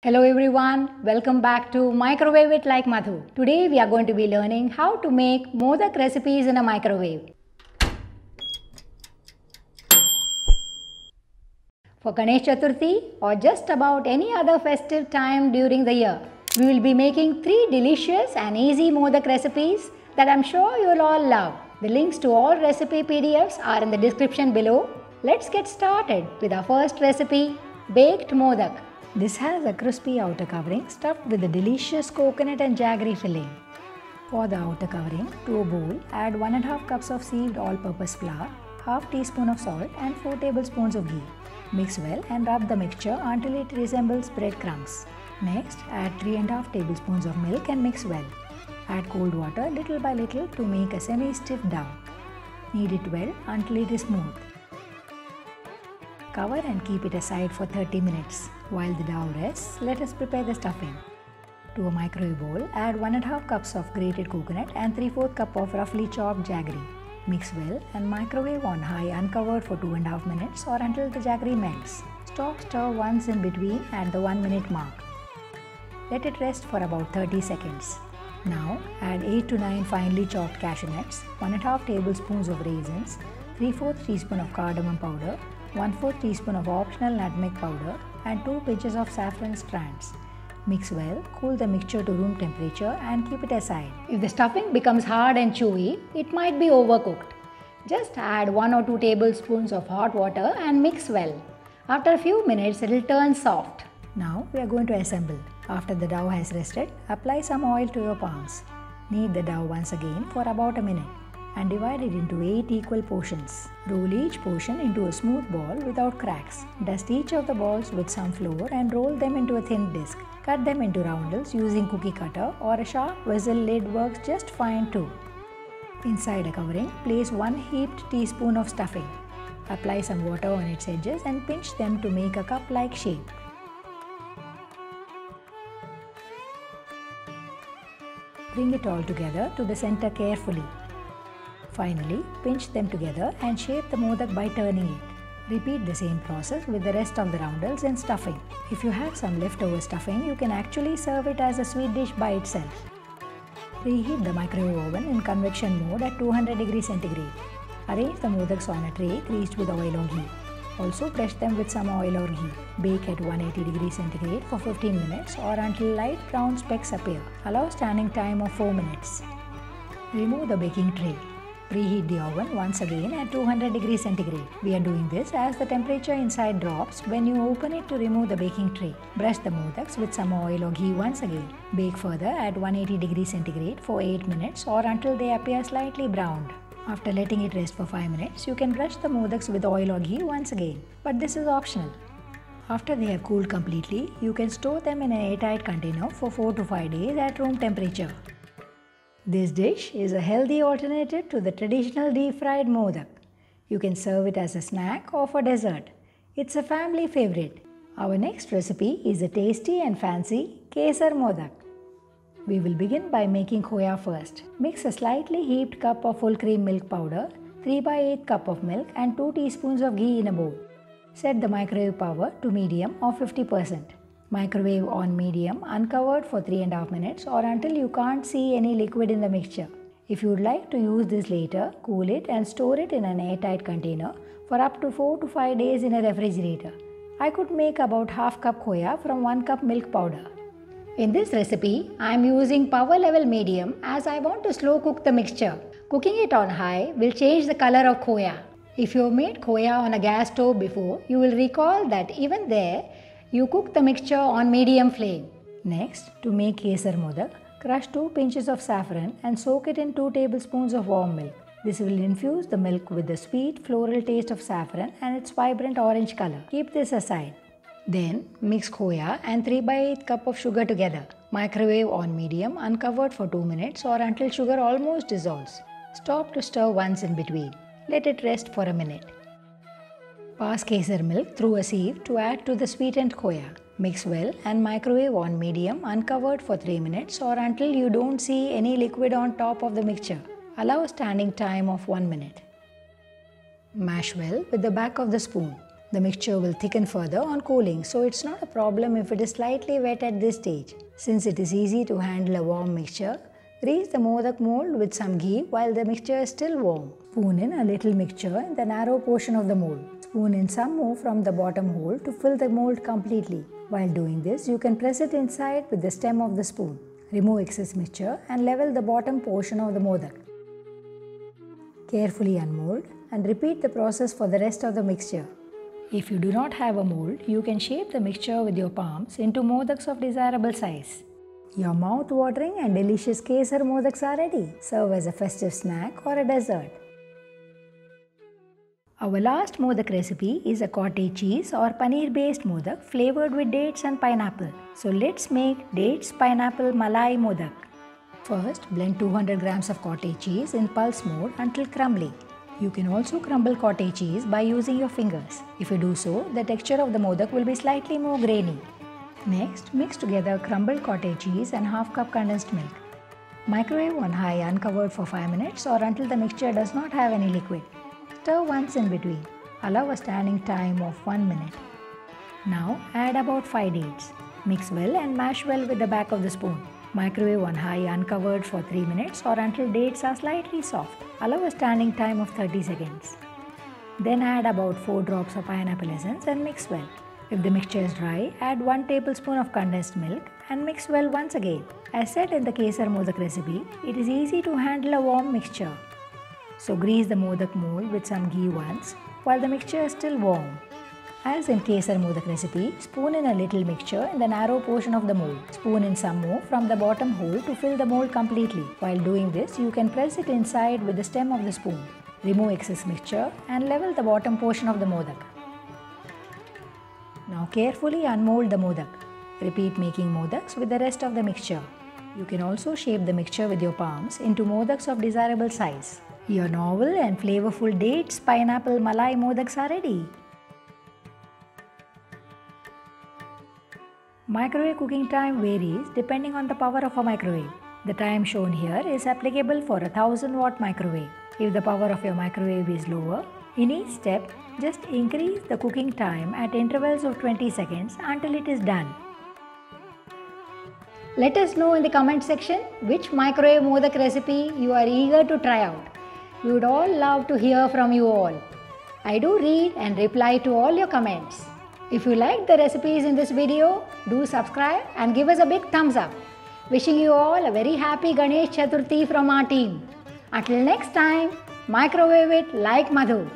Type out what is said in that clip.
Hello everyone, welcome back to Microwave It Like Madhu. Today we are going to be learning how to make modak recipes in a microwave. For Ganesh Chaturthi or just about any other festive time during the year, we will be making 3 delicious and easy modak recipes that I'm sure you'll all love. The links to all recipe PDFs are in the description below. Let's get started with our first recipe, baked modak. This has a crispy outer covering stuffed with a delicious coconut and jaggery filling. For the outer covering, to a bowl, add 1½ cups of sieved all-purpose flour, half teaspoon of salt and 4 tablespoons of ghee. Mix well and rub the mixture until it resembles breadcrumbs. Next, add 3½ tablespoons of milk and mix well. Add cold water little by little to make a semi-stiff dough. Knead it well until it is smooth. Cover and keep it aside for 30 minutes. While the dough rests, let us prepare the stuffing. To a microwave bowl, add 1½ cups of grated coconut and 3/4 cup of roughly chopped jaggery. Mix well and microwave on high uncovered for 2½ minutes or until the jaggery melts. Stop stir once in between at the 1 minute mark. Let it rest for about 30 seconds. Now add 8 to 9 finely chopped cashew nuts, 1½ tablespoons of raisins, 3/4 teaspoon of cardamom powder, 1/4 teaspoon of optional nutmeg powder and 2 pinches of saffron strands. Mix well, cool the mixture to room temperature and keep it aside. If the stuffing becomes hard and chewy, it might be overcooked. Just add 1 or 2 tablespoons of hot water and mix well. After a few minutes, it will turn soft. Now we are going to assemble. After the dough has rested, apply some oil to your palms. Knead the dough once again for about a minute and divide it into 8 equal portions. Roll each portion into a smooth ball without cracks. Dust each of the balls with some flour and roll them into a thin disc. Cut them into roundels using cookie cutter or a sharp vessel lid works just fine too. Inside a covering, place 1 heaped teaspoon of stuffing. Apply some water on its edges and pinch them to make a cup-like shape. Bring it all together to the center carefully. Finally, pinch them together and shape the modak by turning it. Repeat the same process with the rest of the roundels and stuffing. If you have some leftover stuffing, you can actually serve it as a sweet dish by itself. Preheat the microwave oven in convection mode at 200 degrees centigrade. Arrange the modaks on a tray greased with oil or ghee. Also brush them with some oil or ghee. Bake at 180 degrees centigrade for 15 minutes or until light brown specks appear. Allow standing time of 4 minutes. Remove the baking tray. Preheat the oven once again at 200 degrees centigrade. We are doing this as the temperature inside drops when you open it to remove the baking tray. Brush the modaks with some oil or ghee once again. Bake further at 180 degrees centigrade for 8 minutes or until they appear slightly browned. After letting it rest for 5 minutes, you can brush the modaks with oil or ghee once again. But this is optional. After they have cooled completely, you can store them in an airtight container for 4 to 5 days at room temperature. This dish is a healthy alternative to the traditional deep-fried modak. You can serve it as a snack or for dessert. It's a family favorite. Our next recipe is a tasty and fancy Kesar Modak. We will begin by making khoya first. Mix a slightly heaped cup of full cream milk powder, 3/8 cup of milk and 2 teaspoons of ghee in a bowl. Set the microwave power to medium or 50%. Microwave on medium uncovered for 3½ minutes or until you can't see any liquid in the mixture. If you would like to use this later, cool it and store it in an airtight container for up to 4 to 5 days in a refrigerator. I could make about ½ cup khoya from 1 cup milk powder. In this recipe, I am using power level medium as I want to slow cook the mixture. Cooking it on high will change the color of khoya. If you have made khoya on a gas stove before, you will recall that even there, you cook the mixture on medium flame. Next, to make Kesar Modak, crush 2 pinches of saffron and soak it in 2 tablespoons of warm milk. This will infuse the milk with the sweet floral taste of saffron and its vibrant orange color. Keep this aside. Then, mix khoya and 3/8 cup of sugar together. Microwave on medium uncovered for 2 minutes or until sugar almost dissolves. Stop to stir once in between. Let it rest for a minute. Pass Kesar milk through a sieve to add to the sweetened khoya. Mix well and microwave on medium uncovered for 3 minutes or until you don't see any liquid on top of the mixture. Allow a standing time of 1 minute. Mash well with the back of the spoon. The mixture will thicken further on cooling, so it's not a problem if it is slightly wet at this stage. Since it is easy to handle a warm mixture, grease the modak mold with some ghee while the mixture is still warm. Spoon in a little mixture in the narrow portion of the mold. Spoon in some more from the bottom hole to fill the mold completely. While doing this, you can press it inside with the stem of the spoon. Remove excess mixture and level the bottom portion of the modak. Carefully unmold and repeat the process for the rest of the mixture. If you do not have a mold, you can shape the mixture with your palms into modaks of desirable size. Your mouth-watering and delicious Kesar Modaks are ready. Serve as a festive snack or a dessert. Our last modak recipe is a cottage cheese or paneer based modak flavored with dates and pineapple. So let's make dates pineapple Malai modak. First, blend 200 grams of cottage cheese in pulse mode until crumbly. You can also crumble cottage cheese by using your fingers. If you do so, the texture of the modak will be slightly more grainy. Next, mix together crumbled cottage cheese and half cup condensed milk. Microwave on high uncovered for 5 minutes or until the mixture does not have any liquid. Stir once in between. Allow a standing time of 1 minute. Now add about 5 dates. Mix well and mash well with the back of the spoon. Microwave on high uncovered for 3 minutes or until dates are slightly soft. Allow a standing time of 30 seconds. Then add about 4 drops of pineapple essence and mix well. If the mixture is dry, add 1 tablespoon of condensed milk and mix well once again. As said in the Kesar Modak recipe, it is easy to handle a warm mixture. So grease the modak mold with some ghee once while the mixture is still warm. As in Kesar Modak recipe, spoon in a little mixture in the narrow portion of the mold. Spoon in some more from the bottom hole to fill the mold completely. While doing this, you can press it inside with the stem of the spoon. Remove excess mixture and level the bottom portion of the modak. Now carefully unmold the modak. Repeat making modaks with the rest of the mixture. You can also shape the mixture with your palms into modaks of desirable size. Your novel and flavorful dates pineapple Malai modaks are ready. Microwave cooking time varies depending on the power of a microwave. The time shown here is applicable for a 1000-watt microwave. If the power of your microwave is lower, in each step, just increase the cooking time at intervals of 20 seconds until it is done. Let us know in the comment section which microwave modak recipe you are eager to try out. We would all love to hear from you all. I do read and reply to all your comments. If you like the recipes in this video, do subscribe and give us a big thumbs up. Wishing you all a very happy Ganesh Chaturthi from our team. Until next time, microwave it like Madhu.